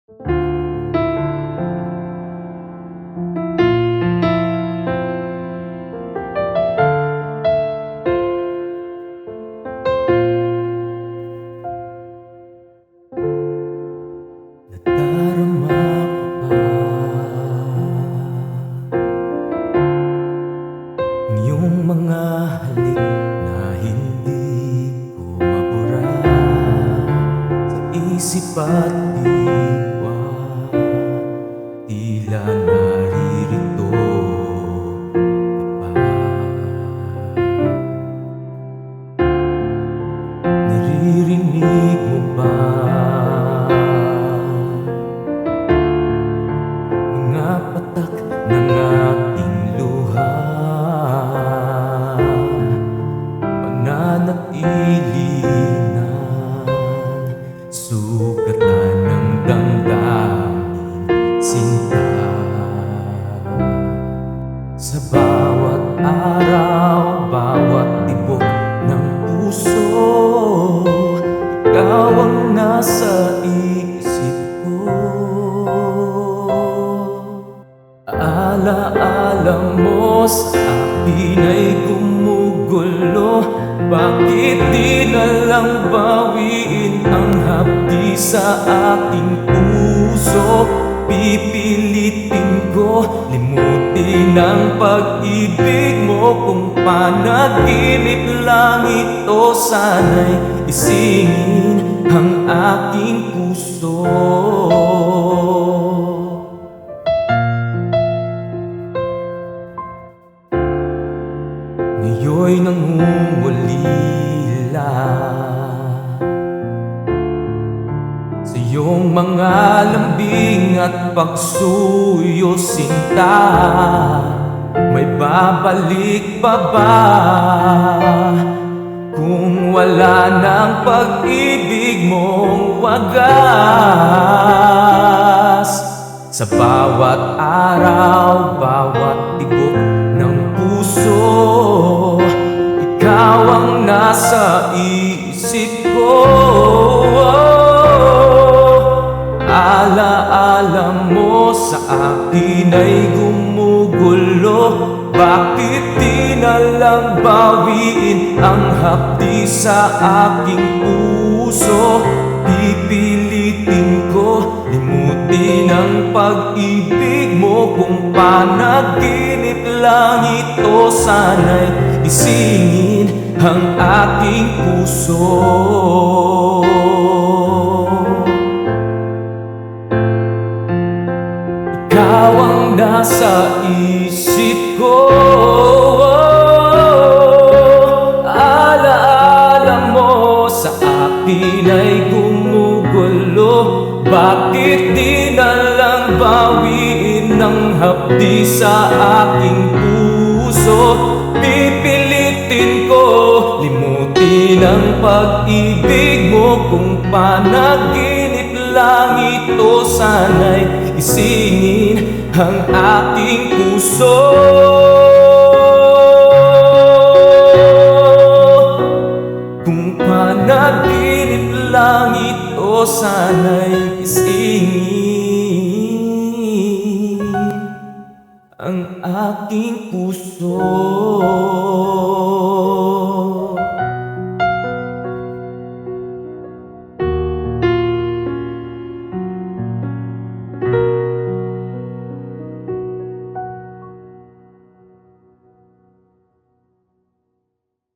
Nadarama ko ang iyong mga halik na hindi ko mabura sa isip at diwa. Tila naririto ka pa. Naririnig mo ba mga patak ng aking luha? Mananatili ng sugatan ng damdamin, sinta. Sa bawat araw, bawat tibok ng puso, ikaw ang nasa isip ko. Alaala mo sa akin ay gumugulo. Bakit di na lang bawiin ang hapdi sa aking puso? Pipilitin ko limutin ang pag-ibig mo. Kung panaginip lang ito, sana'y isingin ang aking puso. Ngayon'y nangungulila sa iyong mga lambing at pagsuyo, sinta. May babalik pa ba kung wala ng pag-ibig mong wagas? Sa bawat araw, bawat tibok ng puso, ikaw ang nasa isip ko. Alaala mo sa akin ay gumugulo. Bakit di na lang bawiin ang hapdi sa aking puso? Pipilitin ko limutin ang pag-ibig mo. Kung panaginip lang ito, sana'y isingin ang aking puso. Ikaw ang nasa isip ko. Alaala mo sa akin ay gumugulo. Bakit di na lang bawiin ang hapdi sa aking puso? Pipilitin ko limutin ang pag-ibig mo. Kung panaginip lang ito, sana'y isingin ang aking puso. Kung panaginip lang ito, sana'y isingin ang aking puso.